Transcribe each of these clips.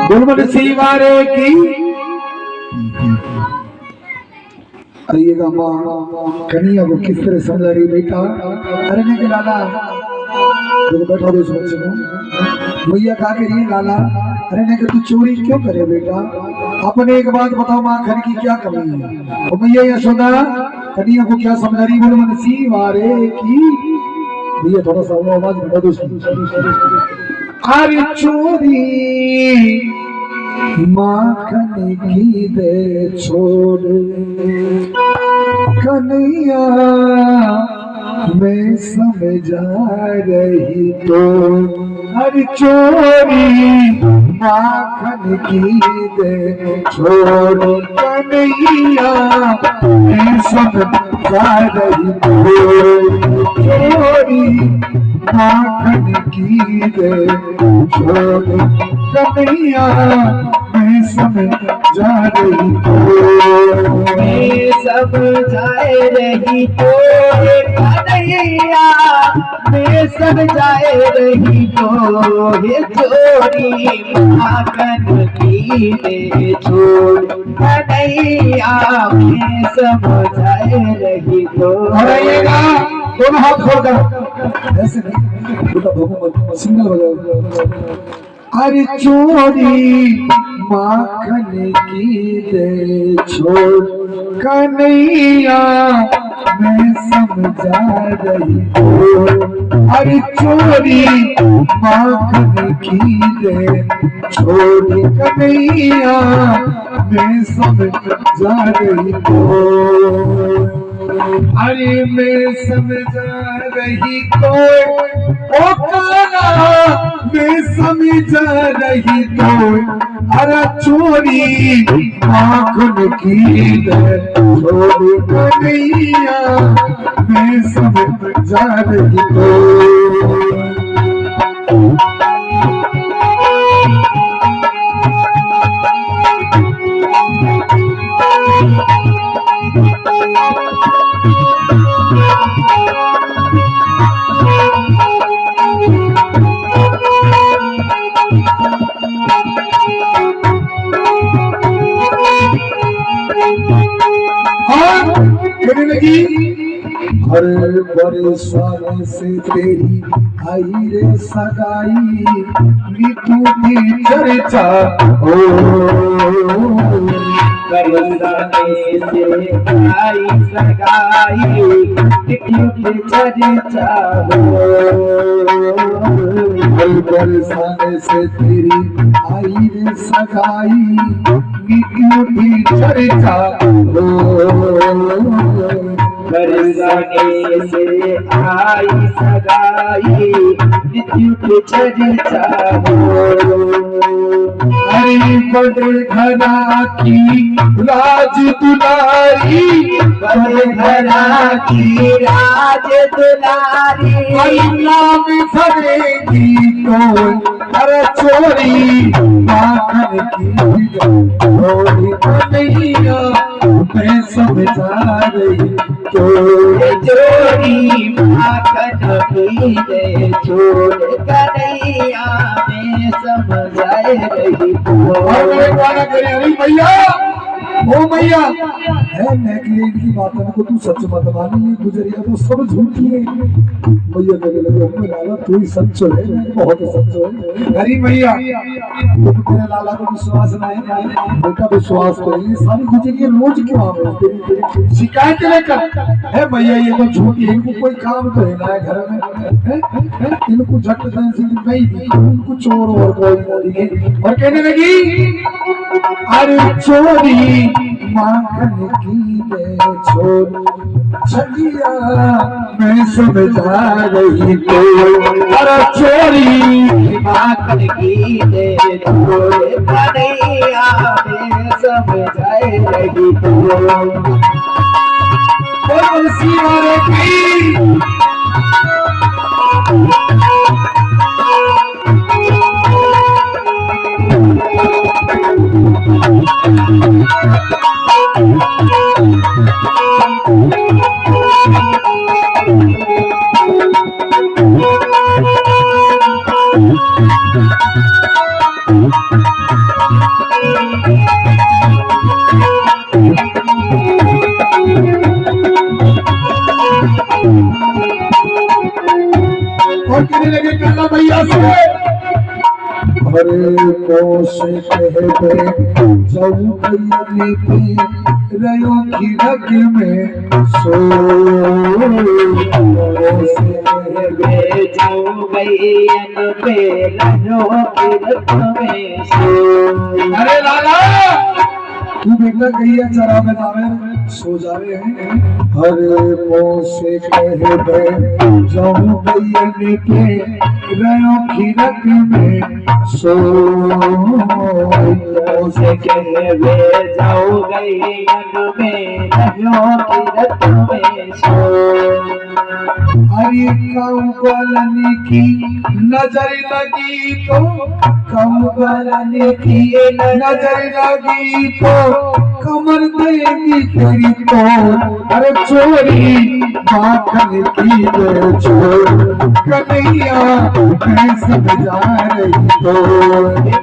गुलमन सीवारे की आइएगा माँ कन्हैया को किस तरह समझा रही बेटा। अरे नहीं लाला तो बैठा दो बच्चे को। भैया कहा के रही लाला, अरे नहीं तू चोरी क्यों करे बेटा। अपने एक बात बताओ माँ घर की क्या कमी है। तो भैया यशोदा कन्हैया को क्या समझा रही। गुलमन सीवारे की भैया थोड़ा सा आवाज बढ़ा दो। अरे चोरी माखन की दे छोड़ कन्हैया मैं समझा रही तो। हर चोरी माखन की दे छोड़ कन्हैया मैं समझा रही तो। चोरी माखन की दे छोड़ कन्हैया मैं समझा रही तो। मैं समझा रही तो कन्हैया मैं समझा रही तो। हे चोरी माखन की दे छोड़ कन्हैया मैं समझा रही तो। दोनों हाथ खोलकर ऐसे नहीं सिंगल बजाओ। अरे चोरी माखन की दे छोड़ कन्हैया मैं समझा रही तो। अरे चोरी माखन की दे छोड़ कन्हैया मैं समझा रही तो। अरे मैं समझा रही तो ओ काला मैं समझा रही तो। अरे चोरी माखन की दे छोड़ कन्हैया मैं समझा रही तो। कहने लगी हर बरसाने से तेरी आई रे सगाई नीतू की चर्चा हो। बरसाने से आई सगाई नीतू की चर्चा हो। बरसाने से तेरी आई रे सगाई नीतू की चर्चा हो। बरसाने से आई सगाई नीतू की चर्चा हो। अरे बड़े घरा की राज दुलारी बड़े घरा की राज दुलारी नाम भरेगी तो। अरे चोरी माखन की छोड़ कन्हैया मैं समझा रही तो। चोरी माखन की दे छोड़ कन्हैया मैं समझा रही तो। अरे भैया ओ मैया है नेकलेट की बातों को तू सच मत मानी। ये गुजरिया तो सब झूठी है। मैया कहने लगे अम्मा लाला तू ही सच है बहुत सच है। अरे मैया तो तेरे लाला को विश्वास ना है बेटा विश्वास करिए। सारी गुजरिया रोज क्यों आवे शिकायत लेकर है मैया ये तो झूठी है। इनको कोई काम तो है ना घर में इनको झट से नहीं दी इनको चोर और कोई ना दिखे। और कहने लगी अरे चोरी माखन की दे छोड़ छलिया मैं समझा रही तो। अरे चोरी माखन की दे छोड़ कन्हैया मैं समझा रही तो। सीवारे की हरे कोश कहते जाऊं भैया पे रयो की रग में सो जाऊं भैया पे रयो की रग में सो। अरे लाला तू बेटा गैया चरा में जावे सो जावे हैं। हरे मोसे कहते जाऊं भैया पे रयो की रग में सो से कहवे जाओ गैयन में रयो की रग में सो। हरी कौगलन की नजर लगी तो कौगलन की नजर लगी तो कमर देगी तेरी तो। अरे चोरी माखन की दे छोड़ कन्हैया मैं सब जा रही तो।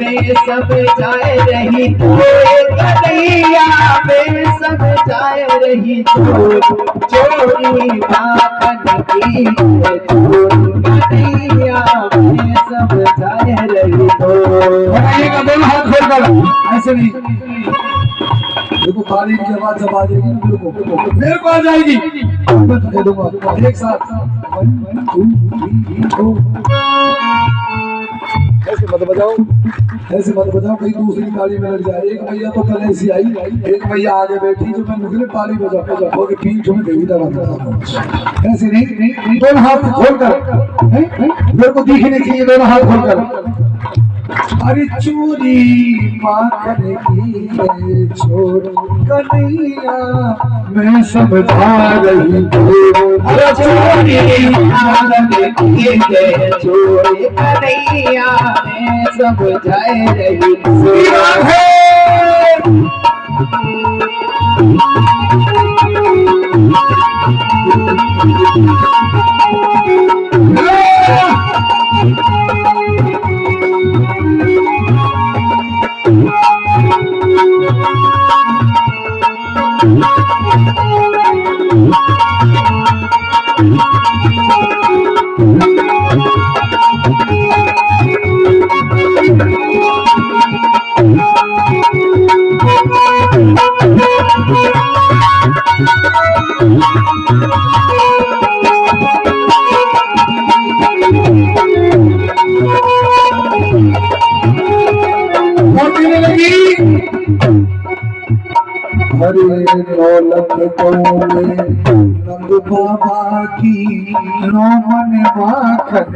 मैं सब जाए रही तो कन्हैया मैं सब जाए रही तो। चोरी माखन की दे छोड़ कन्हैया मैं सब जाए रही तो। बनाइएगा दोनों हाथ खोलकर ऐसे नहीं। देखो ताली की आवाज जब आ जाएगी मेरे को आ जाएगी मैं दे दूंगा एक साथ 1 2 3 4। ऐसे मत बजाओ ऐसे मत बजाओ कहीं दूसरी ताली में लग जाए। एक भैया तो कल ऐसी आई एक भैया आगे बैठी जो मैं मुझे ताली बजा और पीठ में देवी दबा ऐसे नहीं। दोनों हाथ खोलकर मेरे को दिखने चाहिए दोनों हाथ खोलकर। अरे चोरी माखन की छोड़ कन्हैया मैं समझा रही हूँ। अरे चोरी माखन की दे छोड़ कन्हैया मैं सब जाए रही हरे दौलत को नंद बाबा की नो मन माखन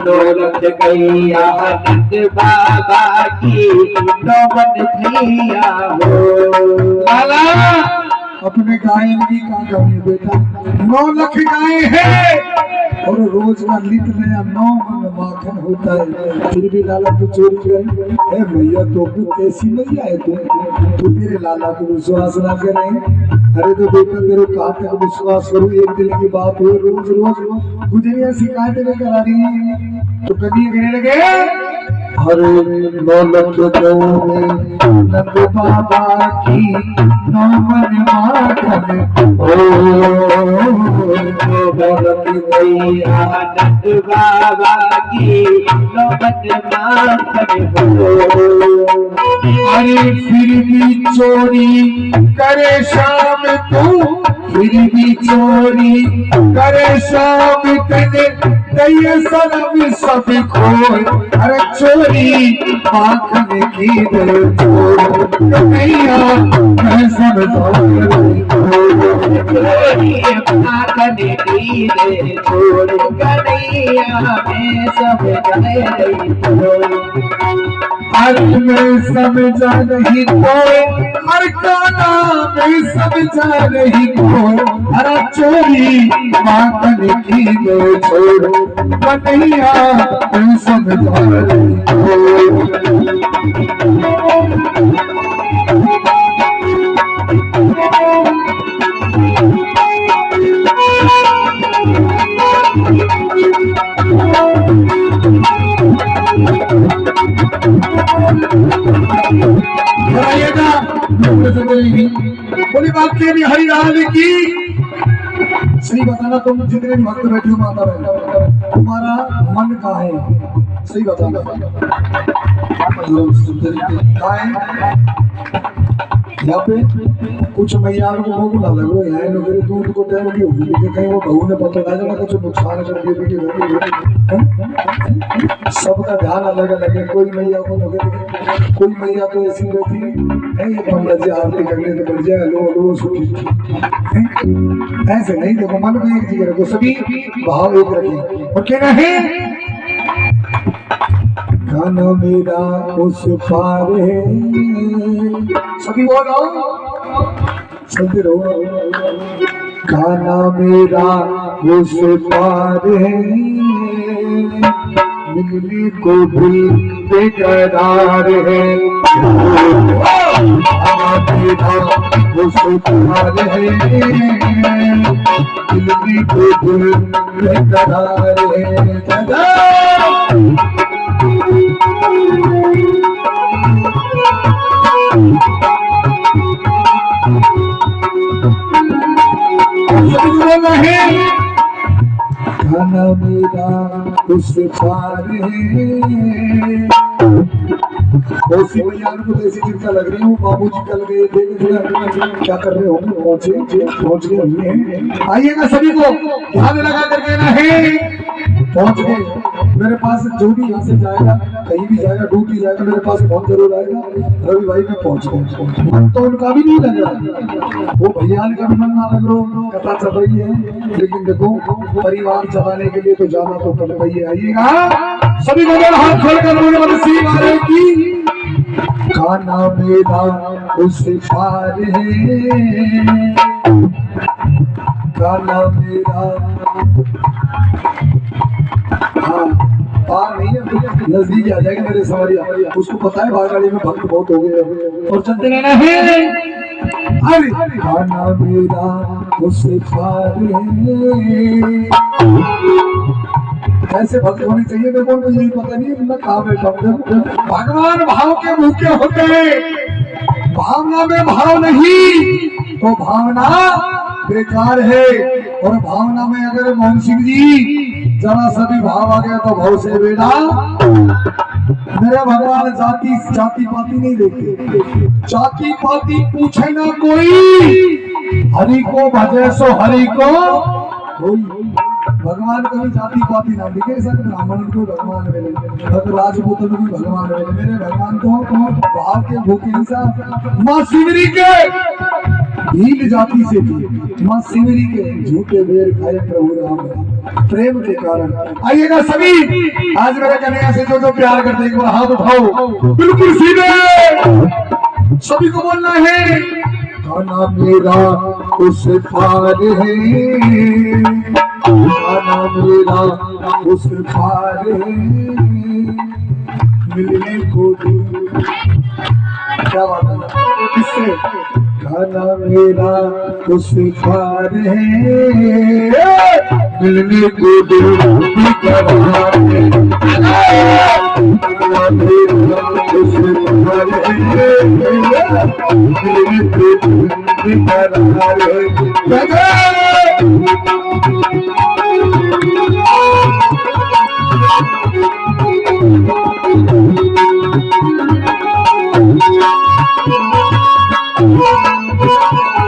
दौलत गैया नंद बाबा की नौबत भैया हो। लाला अपने गायन की का कमी बेटा 9 लाख गाय है और रोज का नित नया 9 मन माखन होता है। फिर भी लाला तू चोरी करी है भैया तो कैसी नहीं आए तू तेरे लाला को विश्वास ना करे। अरे तो बेटा तेरे कहाँ तक विश्वास करूँ। एक दिन की बात हो रोज रोज गुजरिया शिकायत लेकर आ रही है तो कभी कहने लगे हरे 9 लाख में नंद बाबा की 9 मन माखन दौलत गैया नंद बाबा की नौबत माखन हो। अरे फिर भी चोरी करे शाम तू फिर भी चोरी करे शाम तेरे दैया सनम सब खोए। अरे चोरी माखन की दे छोड़ कन्हैया मैं समझा रही हूँ। चोरी माखन की दे छोड़ कन्हैया मैं सब जाए रही हूँ। आज मैं समझा नहीं कोई हर गाना मैं समझा नहीं कोई। अरे चोरी माखन की दे छोड़ कन्हैया मैं समझा रही हूँ। बोली बात के हरिलाल की सही बताना तुम जितने भक्त बैठे हो माता बहन तुम्हारा मन कहाँ है? सही बताना। कहाँ है? यहाँ पे कुछ मैया को भोग ना लग रहा है, लोग दूध को टाइम की होगी, लेकिन कहीं वो बहू ने पता ना चला कुछ नुकसान कर दिया कि सबका ध्यान अलग अलग है। कोई मैया को लगे, कोई मैया तो ऐसी बैठी है ये पंडित जी आरती करने से बढ़ जाए, लो लो सुखी। ऐसे नहीं, देखो मन में एक चीज रखो, सभी भाव एक रखें और कहना है गाना मेरा उस पार है, सभी बोलो चलते रहो। गाना मेरा उस पार है, मिलने को भी बेकरार है। गाना मेरा उस पार है, मिलने को भी बेकरार है। गाना मेरा उस पार है। बहुत सी मैया को ऐसी चिंता लग रही हूँ, बाबू जी कल गए थे, क्या कर रहे होंगे, पहुंच गए होंगे। आइएगा सभी को ध्यान लगा करके ना है पहुंच गए। मेरे पास जो भी यहाँ से जाएगा, कहीं भी जाएगा, ड्यूटी जाएगा, मेरे पास फोन जरूर आएगा, रवि भाई मैं पहुंच गया। मन तो उनका भी नहीं लग रहा, वो भैया का भी मन ना लग रहा, कथा चल रही है, लेकिन देखो परिवार चलाने के लिए तो जाना तो पड़ता ही है। आइएगा सभी को हाथ खोलकर बोले श्री वाले की। गाना मेरा उस पार है, गाना मेरा हाँ पार नहीं है, नजदीक आ जाएगा मेरे सवारिया, उसको पता है बागाड़ी में भक्त बहुत हो गए और चलते रहना है। अरे गाना मेरा उस पार है, ऐसे भक्त होने चाहिए। मेरे को यही पता नहीं मैं कहाँ बैठा हूँ। भगवान भाव के भूखे होते हैं, भावना में भाव नहीं तो भावना बेकार है। और भावना में अगर मोहन सिंह जी जरा सा भी भाव आ गया तो भाव से बेटा। मेरे भगवान जाति जाति पाति नहीं देखते, जाति पाति पूछे ना कोई, हरि को भजे सो हरि को कोई। भगवान कभी जाति पाति ना दिखे, सब ब्राह्मण को भगवान मिले, तो राजपूत को भी भगवान मिले। मेरे भगवान को भाव के भूखे इंसान माँ सिमरी के भील जाति से थी, माँ सिमरी के झूठे बेर खाए प्रभु राम प्रेम के कारण। आइएगा सभी, आज मेरे कन्हैया से जो प्यार करते एक बार हाथ उठाओ बिल्कुल सीधे, सभी को बोलना है गाना मेरा उस पार है, गाना मेरा उस पार है, मिलने को क्या बात है किससे। गाना मेरा उस पार है, मिलने को बेकरार है। गाना मेरा उस पार है, मिलने को बेकरार है।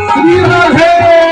श्री राधे।